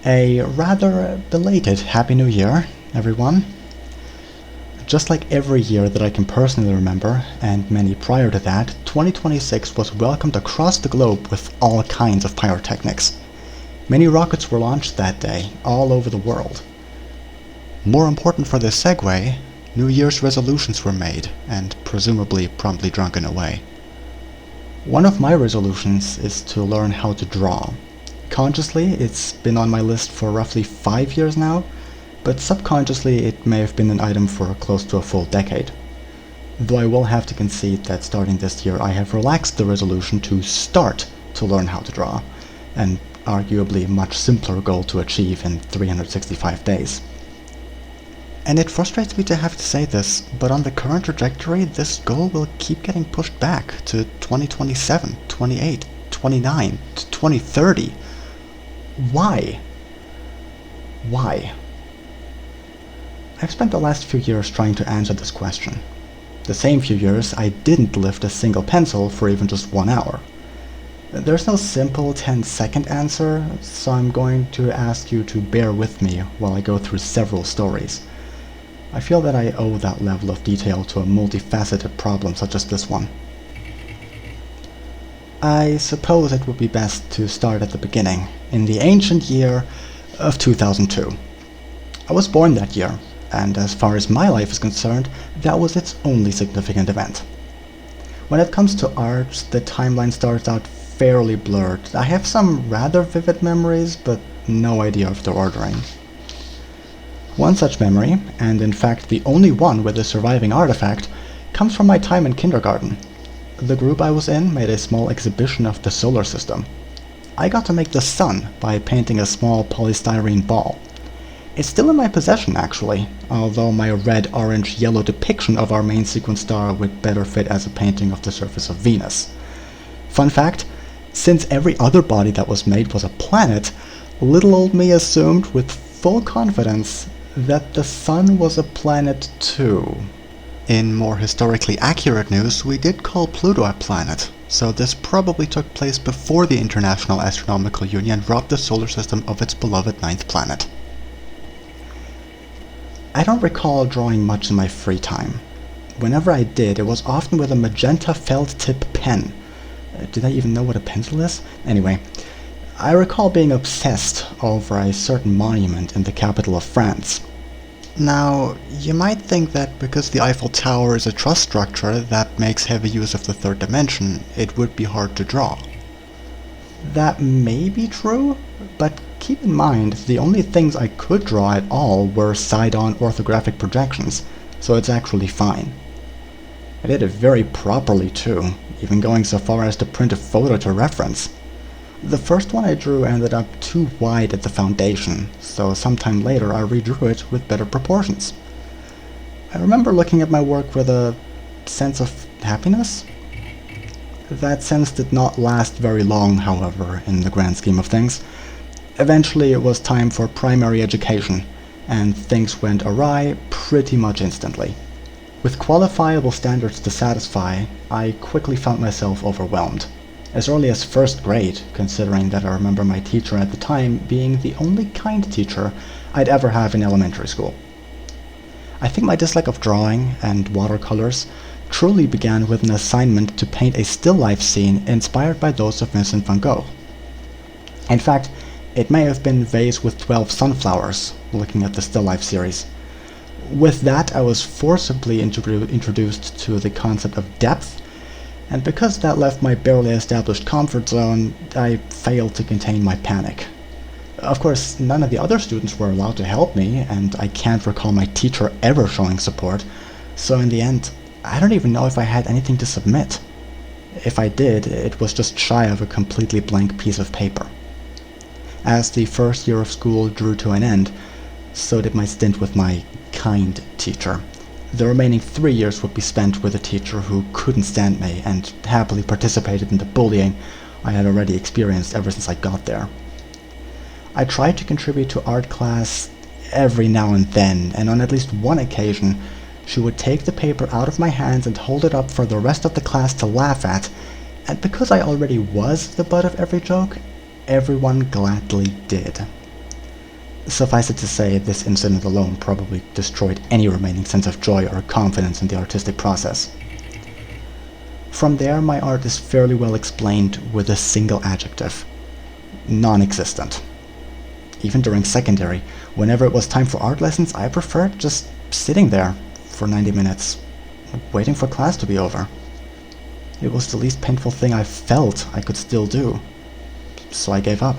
A rather belated Happy New Year, everyone. Just like every year that I can personally remember, and many prior to that, 2026 was welcomed across the globe with all kinds of pyrotechnics. Many rockets were launched that day, all over the world. More important for this segue, New Year's resolutions were made, and presumably promptly drunken away. One of my resolutions is to learn how to draw. Consciously, it's been on my list for roughly 5 years now, but subconsciously it may have been an item for close to a full decade. Though I will have to concede that starting this year I have relaxed the resolution to start to learn how to draw, an arguably much simpler goal to achieve in 365 days. And it frustrates me to have to say this, but on the current trajectory, this goal will keep getting pushed back to 2027, 28, 29, to 2030. Why? Why? I've spent the last few years trying to answer this question. The same few years I didn't lift a single pencil for even just 1 hour. There's no simple 10-second answer, so I'm going to ask you to bear with me while I go through several stories. I feel that I owe that level of detail to a multifaceted problem such as this one. I suppose it would be best to start at the beginning, in the ancient year of 2002. I was born that year, and as far as my life is concerned, that was its only significant event. When it comes to art, the timeline starts out fairly blurred. I have some rather vivid memories, but no idea of their ordering. One such memory, and in fact the only one with a surviving artifact, comes from my time in kindergarten. The group I was in made a small exhibition of the solar system. I got to make the sun by painting a small polystyrene ball. It's still in my possession actually, although my red, orange, yellow depiction of our main sequence star would better fit as a painting of the surface of Venus. Fun fact, since every other body that was made was a planet, little old me assumed with full confidence that the sun was a planet too. In more historically accurate news, we did call Pluto a planet, so this probably took place before the International Astronomical Union robbed the solar system of its beloved 9th planet. I don't recall drawing much in my free time. Whenever I did, it was often with a magenta felt tip pen. Did I even know what a pencil is? Anyway, I recall being obsessed over a certain monument in the capital of France. Now, you might think that because the Eiffel Tower is a truss structure that makes heavy use of the third dimension, it would be hard to draw. That may be true, but keep in mind the only things I could draw at all were side-on orthographic projections, so it's actually fine. I did it very properly too, even going so far as to print a photo to reference. The first one I drew ended up too wide at the foundation, so sometime later I redrew it with better proportions. I remember looking at my work with a sense of happiness. That sense did not last very long, however, in the grand scheme of things. Eventually it was time for primary education, and things went awry pretty much instantly. With qualifiable standards to satisfy, I quickly found myself overwhelmed. As early as first grade, considering that I remember my teacher at the time being the only kind teacher I'd ever have in elementary school. I think my dislike of drawing and watercolors truly began with an assignment to paint a still life scene inspired by those of Vincent van Gogh. In fact, it may have been Vase with 12 sunflowers, looking at the still life series. With that, I was forcibly introduced to the concept of depth, and because that left my barely established comfort zone, I failed to contain my panic. Of course, none of the other students were allowed to help me, and I can't recall my teacher ever showing support, so in the end, I don't even know if I had anything to submit. If I did, it was just shy of a completely blank piece of paper. As the first year of school drew to an end, so did my stint with my kind teacher. The remaining 3 years would be spent with a teacher who couldn't stand me and happily participated in the bullying I had already experienced ever since I got there. I tried to contribute to art class every now and then, and on at least one occasion, she would take the paper out of my hands and hold it up for the rest of the class to laugh at, and because I already was the butt of every joke, everyone gladly did. Suffice it to say, this incident alone probably destroyed any remaining sense of joy or confidence in the artistic process. From there, my art is fairly well explained with a single adjective: non-existent. Even during secondary, whenever it was time for art lessons, I preferred just sitting there for 90 minutes, waiting for class to be over. It was the least painful thing I felt I could still do, so I gave up.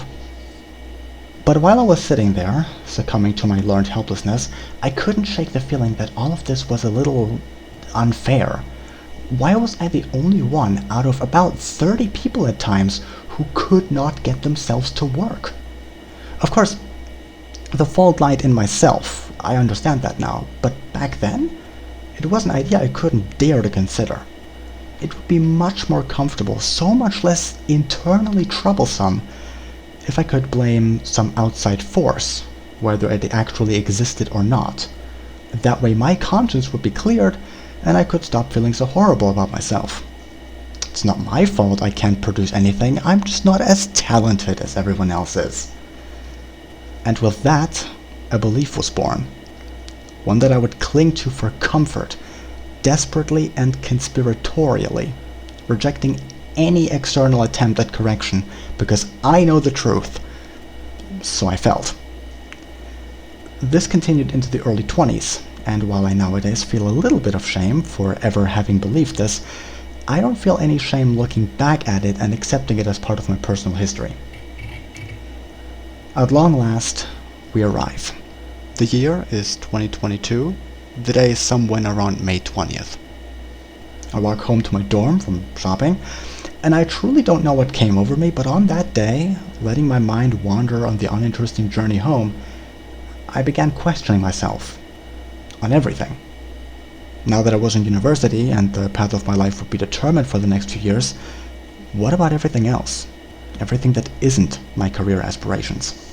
But while I was sitting there, succumbing to my learned helplessness, I couldn't shake the feeling that all of this was a little unfair. Why was I the only one out of about 30 people at times who could not get themselves to work? Of course, the fault lied in myself. I understand that now, but back then, it was an idea I couldn't dare to consider. It would be much more comfortable, so much less internally troublesome, if I could blame some outside force, whether it actually existed or not. That way my conscience would be cleared, and I could stop feeling so horrible about myself. It's not my fault I can't produce anything, I'm just not as talented as everyone else is. And with that, a belief was born. One that I would cling to for comfort, desperately and conspiratorially, rejecting any external attempt at correction because I know the truth, so I felt. This continued into the early 20s, and while I nowadays feel a little bit of shame for ever having believed this, I don't feel any shame looking back at it and accepting it as part of my personal history. At long last, we arrive. The year is 2022. The day is somewhere around May 20th. I walk home to my dorm from shopping, and I truly don't know what came over me, but on that day, letting my mind wander on the uninteresting journey home, I began questioning myself on everything. Now that I was in university and the path of my life would be determined for the next few years, what about everything else? Everything that isn't my career aspirations.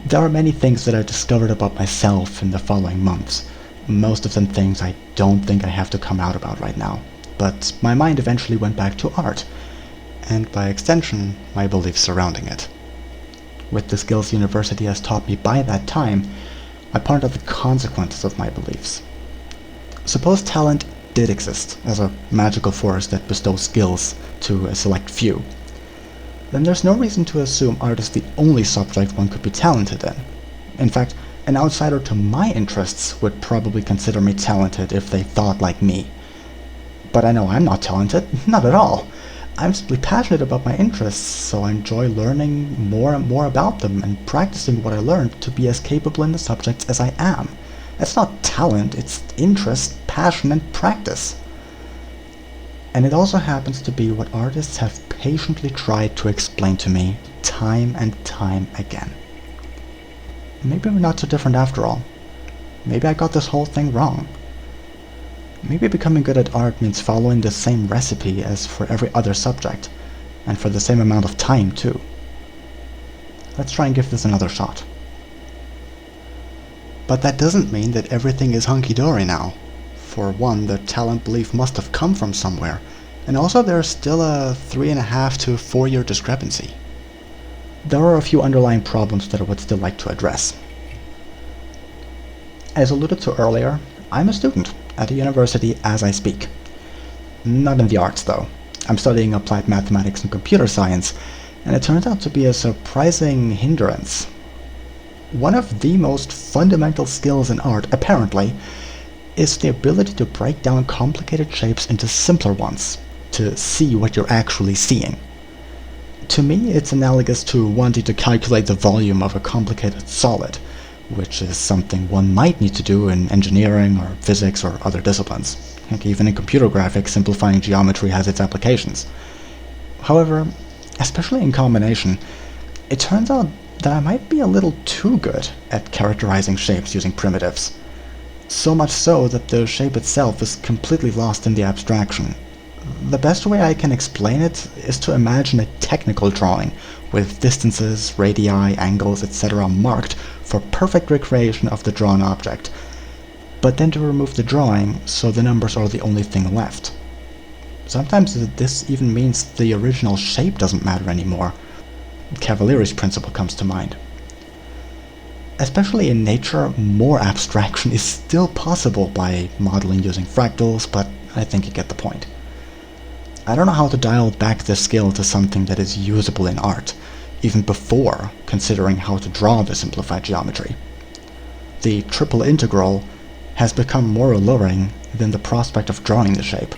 There are many things that I discovered about myself in the following months, most of them things I don't think I have to come out about right now, but my mind eventually went back to art, and by extension, my beliefs surrounding it. With the skills university has taught me by that time, I pondered the consequences of my beliefs. Suppose talent did exist as a magical force that bestows skills to a select few. Then there's no reason to assume art is the only subject one could be talented in. In fact, an outsider to my interests would probably consider me talented if they thought like me. But I know I'm not talented, not at all. I'm simply passionate about my interests, so I enjoy learning more and more about them and practicing what I learned to be as capable in the subjects as I am. It's not talent, it's interest, passion, and practice. And it also happens to be what artists have patiently tried to explain to me time and time again. Maybe we're not so different after all. Maybe I got this whole thing wrong. Maybe becoming good at art means following the same recipe as for every other subject, and for the same amount of time too. Let's try and give this another shot. But that doesn't mean that everything is hunky-dory now. For one, the talent belief must have come from somewhere, and also there's still a 3.5 to 4 year discrepancy. There are a few underlying problems that I would still like to address. As alluded to earlier, I'm a student at a university as I speak. Not in the arts though. I'm studying applied mathematics and computer science, and it turns out to be a surprising hindrance. One of the most fundamental skills in art, apparently, is the ability to break down complicated shapes into simpler ones, to see what you're actually seeing. To me, it's analogous to wanting to calculate the volume of a complicated solid, which is something one might need to do in engineering or physics or other disciplines. Heck, even in computer graphics, simplifying geometry has its applications. However, especially in combination, it turns out that I might be a little too good at characterizing shapes using primitives. So much so that the shape itself is completely lost in the abstraction. The best way I can explain it is to imagine a technical drawing with distances, radii, angles, etc. marked for perfect recreation of the drawn object, but then to remove the drawing so the numbers are the only thing left. Sometimes this even means the original shape doesn't matter anymore. Cavalier's principle comes to mind. Especially in nature, more abstraction is still possible by modeling using fractals, but I think you get the point. I don't know how to dial back this skill to something that is usable in art, even before considering how to draw the simplified geometry. The triple integral has become more alluring than the prospect of drawing the shape.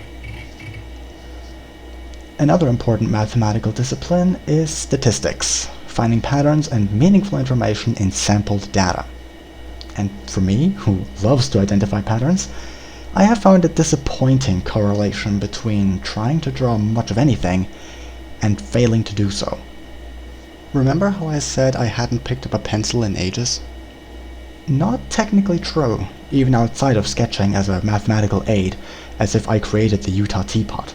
Another important mathematical discipline is statistics, finding patterns and meaningful information in sampled data. And for me, who loves to identify patterns, I have found a disappointing correlation between trying to draw much of anything and failing to do so. Remember how I said I hadn't picked up a pencil in ages? Not technically true, even outside of sketching as a mathematical aid, as if I created the Utah teapot.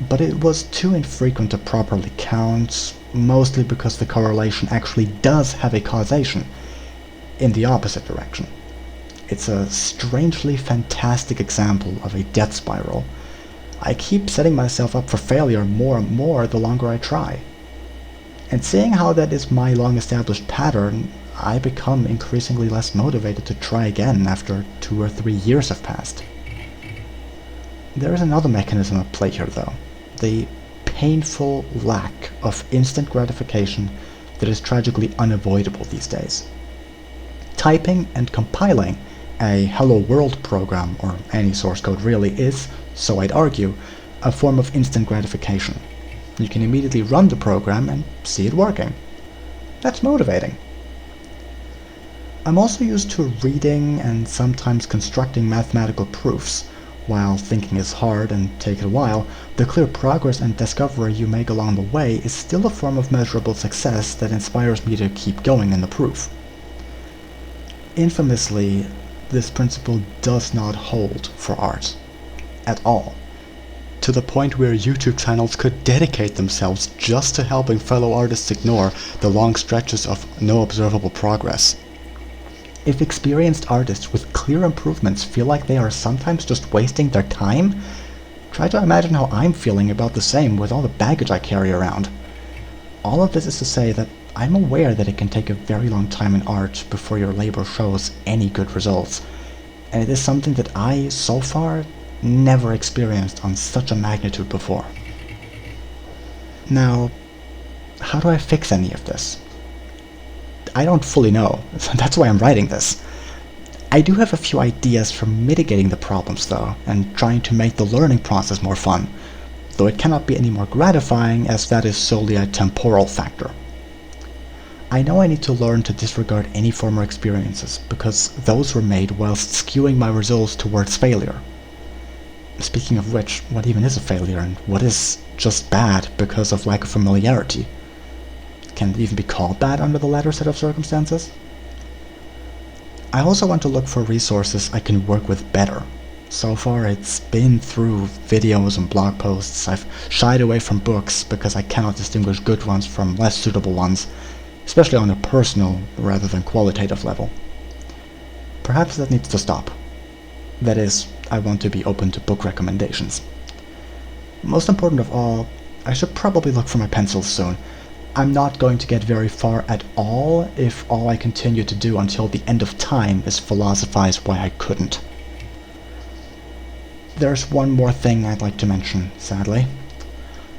But it was too infrequent to properly count, mostly because the correlation actually does have a causation in the opposite direction. It's a strangely fantastic example of a death spiral. I keep setting myself up for failure more and more the longer I try. And seeing how that is my long-established pattern, I become increasingly less motivated to try again after 2 or 3 years have passed. There is another mechanism at play here though, the painful lack of instant gratification that is tragically unavoidable these days. Typing and compiling a Hello World program, or any source code really, is, so I'd argue, a form of instant gratification. You can immediately run the program and see it working. That's motivating. I'm also used to reading and sometimes constructing mathematical proofs. While thinking is hard and takes a while, the clear progress and discovery you make along the way is still a form of measurable success that inspires me to keep going in the proof. Infamously, this principle does not hold for art. At all. To the point where YouTube channels could dedicate themselves just to helping fellow artists ignore the long stretches of no observable progress. If experienced artists with clear improvements feel like they are sometimes just wasting their time, try to imagine how I'm feeling about the same with all the baggage I carry around. All of this is to say that I'm aware that it can take a very long time in art before your labor shows any good results, and it is something that I, so far, never experienced on such a magnitude before. Now, how do I fix any of this? I don't fully know, that's why I'm writing this. I do have a few ideas for mitigating the problems though, and trying to make the learning process more fun, though it cannot be any more gratifying as that is solely a temporal factor. I know I need to learn to disregard any former experiences, because those were made whilst skewing my results towards failure. Speaking of which, what even is a failure, and what is just bad because of lack of familiarity? Can it even be called bad under the latter set of circumstances? I also want to look for resources I can work with better. So far it's been through videos and blog posts. I've shied away from books because I cannot distinguish good ones from less suitable ones, especially on a personal rather than qualitative level. Perhaps that needs to stop. That is, I want to be open to book recommendations. Most important of all, I should probably look for my pencils soon. I'm not going to get very far at all if all I continue to do until the end of time is philosophize why I couldn't. There's one more thing I'd like to mention, sadly.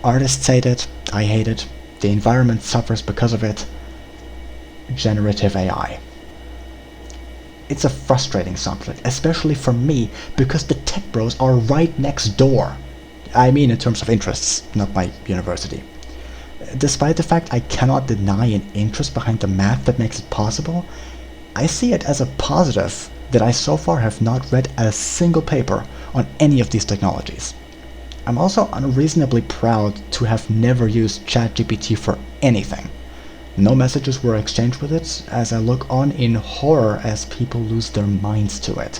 Artists hate it, I hate it, the environment suffers because of it. Generative AI. It's a frustrating subject, especially for me, because the tech bros are right next door. I mean in terms of interests, not my university. Despite the fact I cannot deny an interest behind the math that makes it possible, I see it as a positive that I so far have not read a single paper on any of these technologies. I'm also unreasonably proud to have never used ChatGPT for anything. No messages were exchanged with it, as I look on in horror as people lose their minds to it.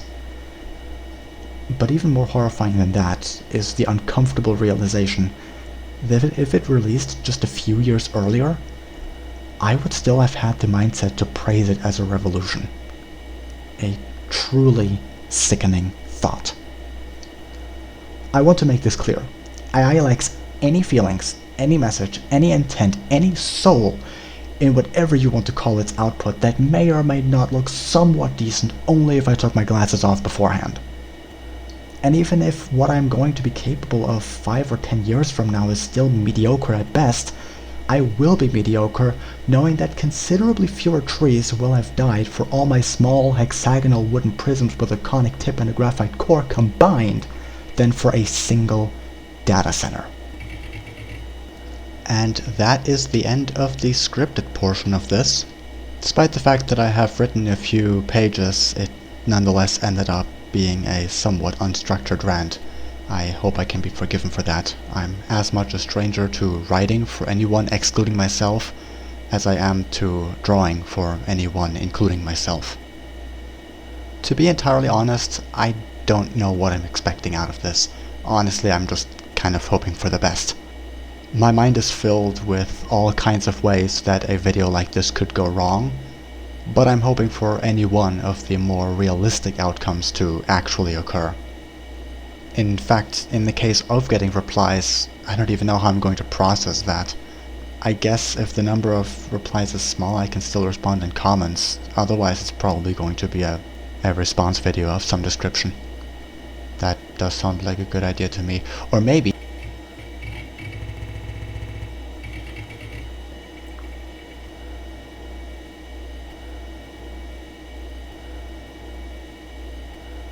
But even more horrifying than that is the uncomfortable realization that if it released just a few years earlier, I would still have had the mindset to praise it as a revolution. A truly sickening thought. I want to make this clear. AI lacks any feelings, any message, any intent, any soul, in whatever you want to call its output that may or may not look somewhat decent only if I took my glasses off beforehand. And even if what I'm going to be capable of 5 or 10 years from now is still mediocre at best, I will be mediocre knowing that considerably fewer trees will have died for all my small hexagonal wooden prisms with a conic tip and a graphite core combined than for a single data center. And that is the end of the scripted portion of this. Despite the fact that I have written a few pages, it nonetheless ended up being a somewhat unstructured rant. I hope I can be forgiven for that. I'm as much a stranger to writing for anyone excluding myself as I am to drawing for anyone including myself. To be entirely honest, I don't know what I'm expecting out of this. Honestly, I'm just kind of hoping for the best. My mind is filled with all kinds of ways that a video like this could go wrong, but I'm hoping for any one of the more realistic outcomes to actually occur. In fact, in the case of getting replies, I don't even know how I'm going to process that. I guess if the number of replies is small, I can still respond in comments, otherwise it's probably going to be a response video of some description. That does sound like a good idea to me. Or maybe